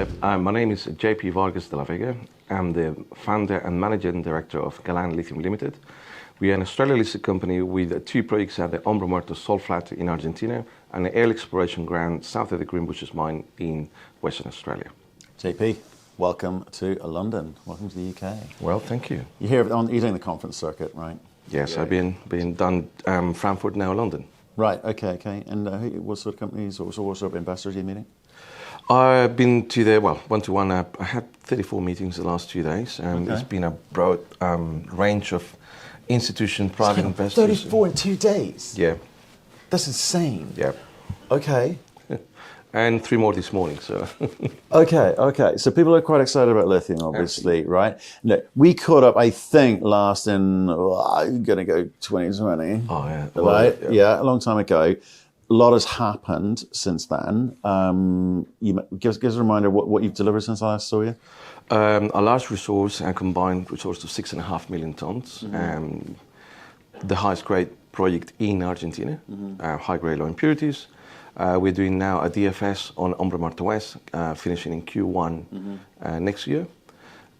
there. My name is JP Vargas de la Vega. I'm the founder and managing director of Galan Lithium Limited. We are an Australia-listed company with two projects at the Hombre Muerto salt flat in Argentina and an oil exploration ground south of the Greenbushes mine in Western Australia. JP, welcome to London. Welcome to the UK. Well, thank you. You're doing the conference circuit, right? Yes, yeah. I've been done Frankfurt, now London. Right, okay. And what sort of companies or what sort of investors are you meeting? I've been to the, one-to-one. I had 34 meetings the last 2 days. Okay. It's been a broad range of institution, private investors. 34 in 2 days? Yeah. That's insane. Yeah. Okay. And 3 more this morning, so. Okay. So people are quite excited about lithium, obviously, absolutely. Right? No, we caught up, I think, last in, I'm going to go 2020. Oh, yeah. Right? Yeah, a long time ago. A lot has happened since then. Give us a reminder what you've delivered since I last saw you. A large resource, a combined resource of 6.5 million tons. Mm-hmm. The highest grade project in Argentina, high grade low impurities. We're doing now a DFS on Hombre Muerto West, finishing in Q1 next year.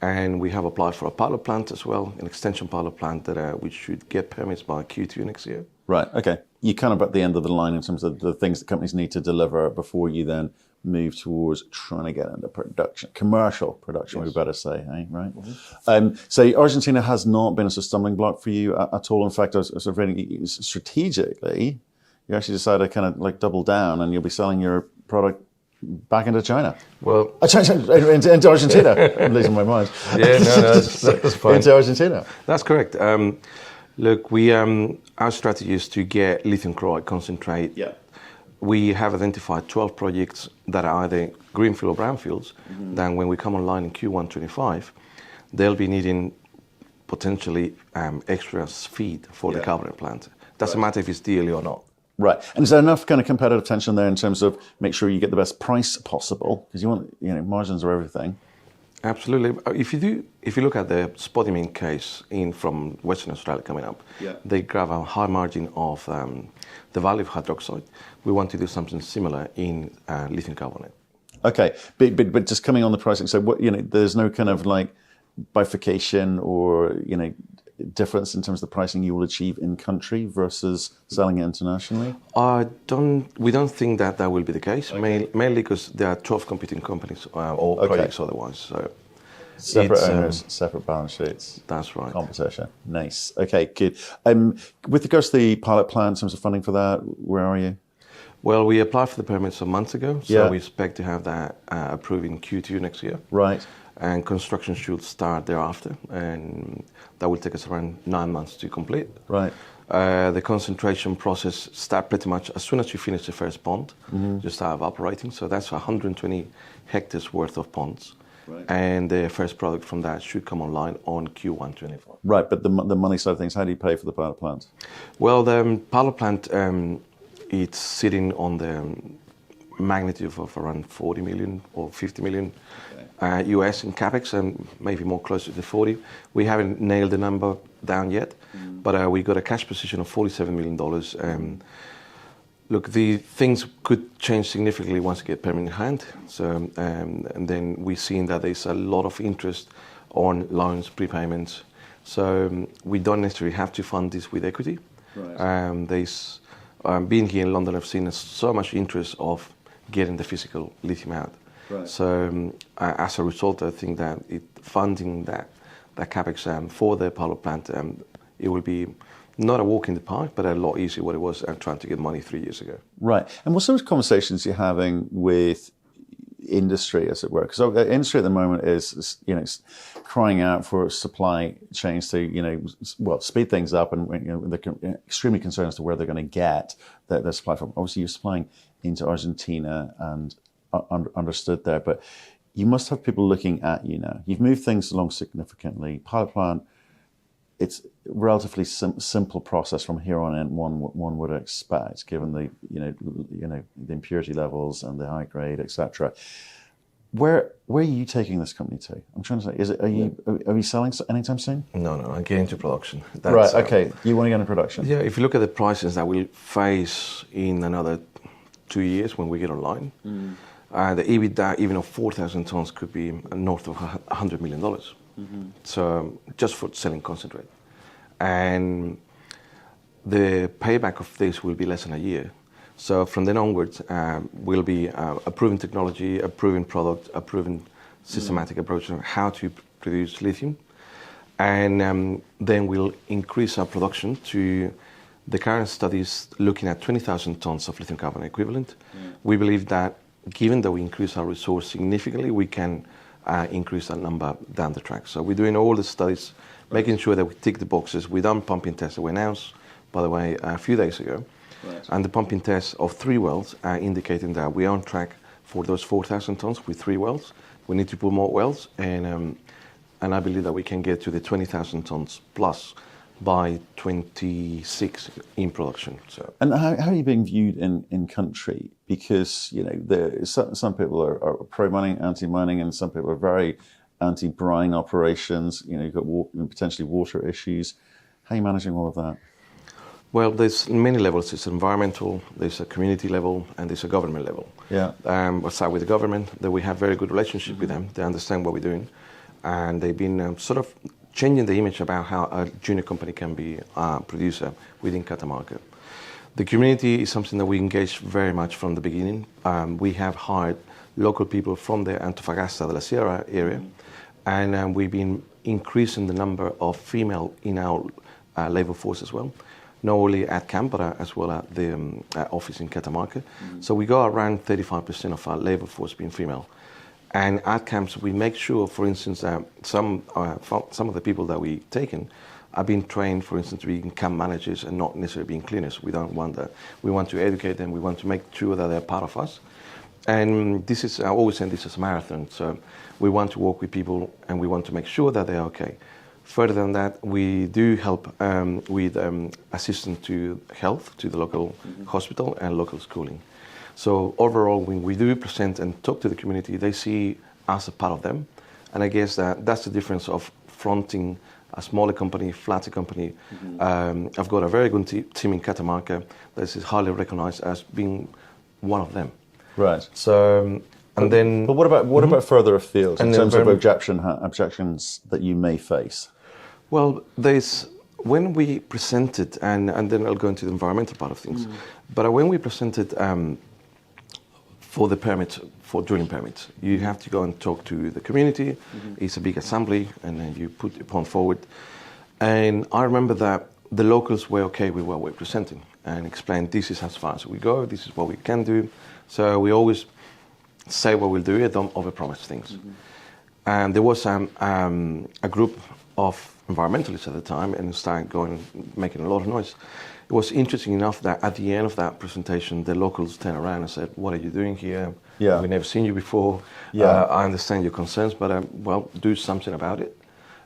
And we have applied for a pilot plant as well, an extension pilot plant that we should get permits by Q2 next year. Right, okay. You're kind of at the end of the line in terms of the things that companies need to deliver before you then move towards trying to get into production, commercial production, yes. We better say, right? Mm-hmm. So Argentina has not been a stumbling block for you at all. In fact, I was sort of reading strategically, you actually decided to kind of like double down and you'll be selling your product back into China. Well, into Argentina. I'm losing my mind. Yeah, no, that's fine. Into Argentina. That's correct. Look, our strategy is to get lithium chloride concentrate. Yeah. We have identified 12 projects that are either greenfield or brownfields. Mm-hmm. Then when we come online in Q1 25, they'll be needing potentially extra feed for the carbonate plant. Doesn't matter if it's DLE or not. Right. And is there enough kind of competitive tension there in terms of make sure you get the best price possible? Because you want, margins are everything. Absolutely. If you look at the spodumene case from Western Australia coming up, they grab a high margin of the value of hydroxide. We want to do something similar in lithium carbonate. Okay, but just coming on the pricing. So what there's no kind of like bifurcation or difference in terms of the pricing you will achieve in country versus selling it internationally? We don't think that will be the case, mainly because there are 12 competing companies or projects otherwise. So separate owners, separate balance sheets. That's right. Competition. Nice. Okay, good. With regards to the pilot plan, in terms of funding for that, where are you? Well, we applied for the permits a month ago, so we expect to have that approved in Q2 next year. Right. And construction should start thereafter, and that will take us around 9 months to complete. Right. The concentration process starts pretty much as soon as you finish the first pond, you start evaporating. So that's 120 hectares worth of ponds. Right. And the first product from that should come online on Q1 24. Right, but the money side of things, how do you pay for the pilot plant? Well, the pilot plant, it's sitting on the magnitude of around 40 million or 50 million US in capex, and maybe more closer to 40. We haven't nailed the number down yet, but we got a cash position of $47 million. Look, the things could change significantly once we get permit in hand. So, and then we've seen that there's a lot of interest on loans, prepayments. So we don't necessarily have to fund this with equity. Right. Being here in London, I've seen so much interest of getting the physical lithium out. Right. So as a result, I think that funding that capex for the pilot plant, it will be not a walk in the park, but a lot easier what it was trying to get money 3 years ago. Right. And what sort of conversations are you having with industry, as it were? Because the industry at the moment is crying out for supply chains to speed things up, and they're extremely concerned as to where they're going to get their supply from. Obviously, you're supplying into Argentina and understood there, but you must have people looking at you now. You've moved things along significantly. Pilot plant, it's a relatively simple process from here on in. One would expect, given the the impurity levels and the high grade, etc. Where are you taking this company to? I'm trying to say, are you selling anytime soon? No, I'm getting into production. Right. Okay. You want to get into production? Yeah. If you look at the prices that we'll face in another 2 years when we get online, The EBITDA, even of 4,000 tons, could be north of $100 million. So just for selling concentrate. And the payback of this will be less than a year. So from then onwards, will be a proven technology, a proven product, a proven systematic approach on how to produce lithium. And then we'll increase our production to the current studies looking at 20,000 tons of lithium carbonate equivalent. We believe that given that we increase our resource significantly, we can increase that number down the track. So we're doing all the studies, making sure that we tick the boxes. We've done pumping tests that we announced, by the way, a few days ago. And the pumping tests of 3 wells are indicating that we're on track for those 4,000 tons with 3 wells. We need to put more wells, and I believe that we can get to the 20,000 tons plus by 26 in production. So. And how are you being viewed in country? Because some people are pro-mining, anti-mining, and some people are very anti-brine operations. You've got potentially water issues. How are you managing all of that? Well, there's many levels. There's environmental, there's a community level, and there's a government level. Yeah. We'll start with the government, that we have very good relationship with them. They understand what we're doing. And they've been sort of changing the image about how a junior company can be a producer within Catamarca. The community is something that we engage very much from the beginning. We have hired local people from the Antofagasta de la Sierra area, and we've been increasing the number of female in our labor force as well, not only at camp, but as well at the office in Catamarca. So we go around 35% of our labor force being female. And at camps, we make sure, for instance, that some of the people that we've taken are being trained, for instance, to be camp managers and not necessarily being cleaners. We don't want that. We want to educate them. We want to make sure that they're part of us. And this is, I always say this is a marathon. So we want to work with people and we want to make sure that they're okay. Further than that, we do help with assistance to health, to the local hospital and local schooling. So overall, when we do present and talk to the community, they see us as part of them. And I guess that's the difference of fronting a smaller company, flatter company. I've got a very good team in Catamarca that is highly recognized as being one of them. Right. So, and then... But what about further afield in terms of objections that you may face? Well, when we presented, and then I'll go into the environmental part of things, but when we presented for the permit, for drilling permits, you have to go and talk to the community. It's a big assembly, and then you put your point forward. And I remember that the locals were okay with what we're presenting and explained, this is as far as we go, this is what we can do. So we always say what we'll do and don't overpromise things. And there was a group of environmentalists at the time and started making a lot of noise. It was interesting enough that at the end of that presentation, the locals turned around and said, what are you doing here? Yeah. We've never seen you before. Yeah. I understand your concerns, but well, do something about it.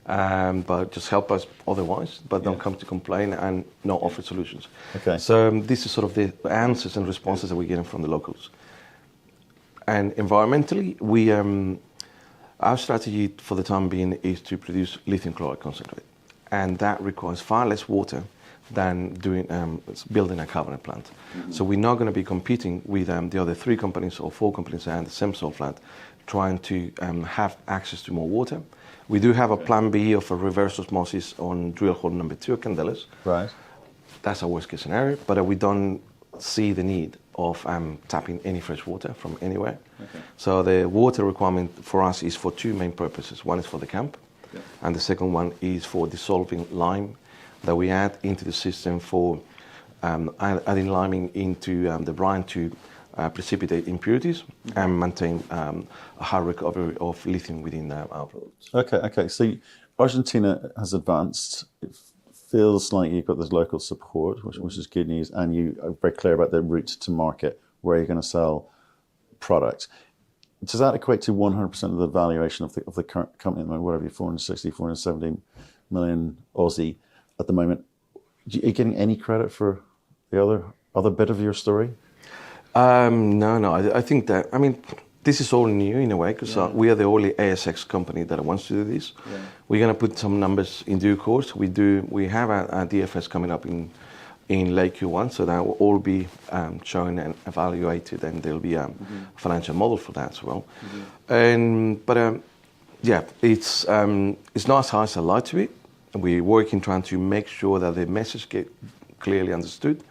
But just help us otherwise, but don't come to complain and not offer solutions. Okay. So this is sort of the answers and responses that we're getting from the locals. And environmentally, our strategy for the time being is to produce lithium chloride concentrate. And that requires far less water than building a carbonate plant. So we're not going to be competing with the other 3 companies or 4 companies that are in the same salt flat, trying to have access to more water. We do have a plan B of a reverse osmosis on drill hole number 2 at Candelas. Right. That's our worst case scenario, but we don't see the need of tapping any fresh water from anywhere. Okay. So the water requirement for us is for 2 main purposes. One is for the camp, and the second one is for dissolving lime that we add into the system for adding liming into the brine to precipitate impurities and maintain a high recovery of lithium within our products. Okay. So Argentina has advanced. It feels like you've got this local support, which is good news, and you are very clear about the route to market, where you're going to sell product. Does that equate to 100% of the valuation of the current company, whatever, 460, 470 million Aussie at the moment? Are you getting any credit for the other bit of your story? No. I think that, this is all new in a way, because we are the only ASX company that wants to do this. Yeah. We're going to put some numbers in due course. We have a DFS coming up in in late Q1, so that will all be shown and evaluated, and there'll be a financial model for that as well. Yeah, it's not as high as I'd like to be. We're working trying to make sure that the message get clearly understood,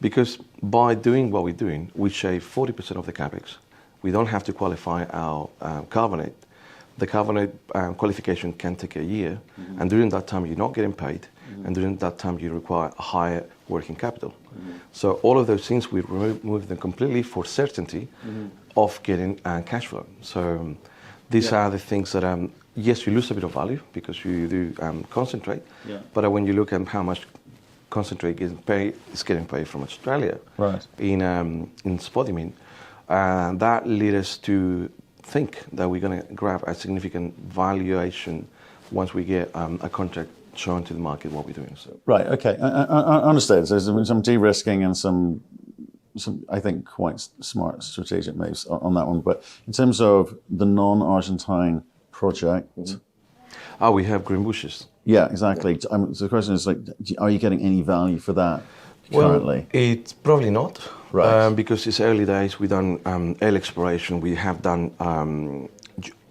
because by doing what we're doing, we shave 40% of the capex. We don't have to qualify our carbonate. The carbonate qualification can take a year, and during that time you're not getting paid, and during that time you require a higher working capital. So all of those things, we remove them completely for certainty of getting cash flow. So these are the things that, yes, you lose a bit of value because you do concentrate, but when you look at how much concentrate is getting paid from Australia in spodumene, that led us to think that we're going to grab a significant valuation once we get a contract shown to the market what we're doing. So. Right, okay. I understand. So there's some de-risking and some, I think, quite smart strategic moves on that one. But in terms of the non-Argentine project... we have Greenbushes. Yeah, exactly. So the question is, like, are you getting any value for that currently? Well, it's probably not. Right. Because it's early days. We've done oil exploration. We have done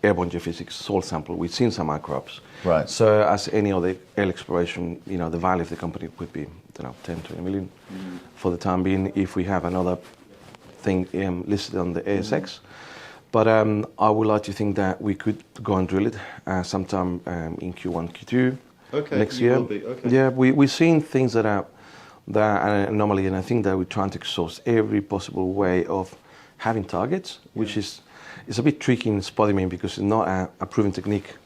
airborne geophysics, soil sample. We've seen some outcrops. Right. So as any other oil exploration, the value of the company would be, 10, 20 million for the time being if we have another thing listed on the ASX. But I would like to think that we could go and drill it sometime in Q1, Q2 next year. Will be. Okay. Yeah, we've seen things that are an anomaly, and I think that we're trying to exhaust every possible way of having targets, which is a bit tricky in spodumene because it's not a proven technique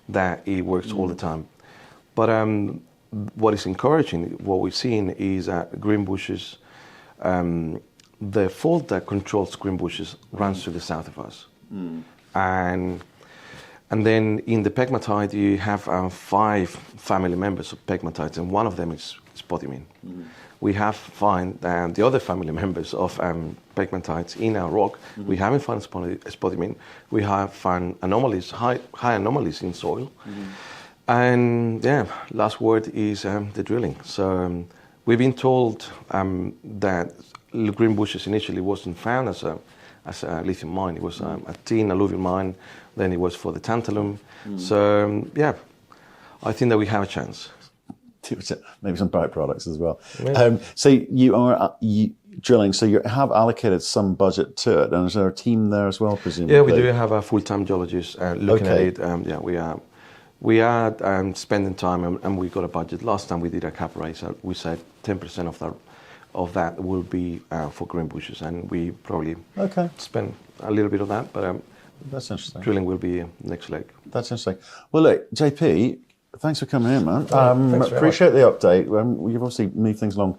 that it works all the time. But what is encouraging, what we've seen is Greenbushes, the fault that controls Greenbushes runs to the south of us. And then in the pegmatite, you have 5 family members of pegmatites, and one of them is spodumene. We have found the other family members of pegmatites in our rock. We haven't found spodumene. We have found anomalies, high anomalies in soil. And last word is the drilling. So we've been told that Greenbushes initially wasn't found as a lithium mine. It was a tin alluvial mine. Then it was for the tantalum. So I think that we have a chance. Maybe some byproducts as well. So you are drilling. So you have allocated some budget to it, and is there a team there as well, presumably? Yeah, we do have a full-time geologist looking at it. We are spending time, and we got a budget. Last time we did a cap raise, we said 10% of that will be for Greenbushes, and we probably spend a little bit of that. But that's interesting. Drilling will be next leg. That's interesting. Well, look, JP. Thanks for coming in, man. Appreciate the update. You've obviously moved things along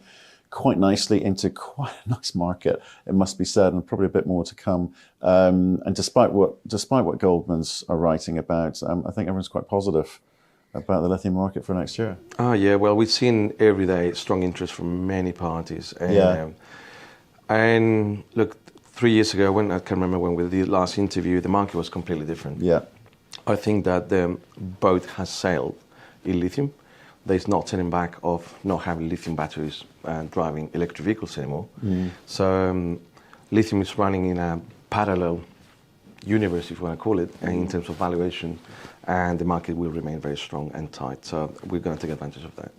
quite nicely into quite a nice market, it must be said, and probably a bit more to come. And despite what Goldman's are writing about, I think everyone's quite positive about the lithium market for next year. Yeah. Well, we've seen every day strong interest from many parties. And, and look, 3 years ago, I can remember when we did the last interview, the market was completely different. Yeah. I think that the boat has sailed in lithium. There's not turning back of not having lithium batteries driving electric vehicles anymore. So lithium is running in a parallel universe, if you want to call it, in terms of valuation, and the market will remain very strong and tight. So we're going to take advantage of that.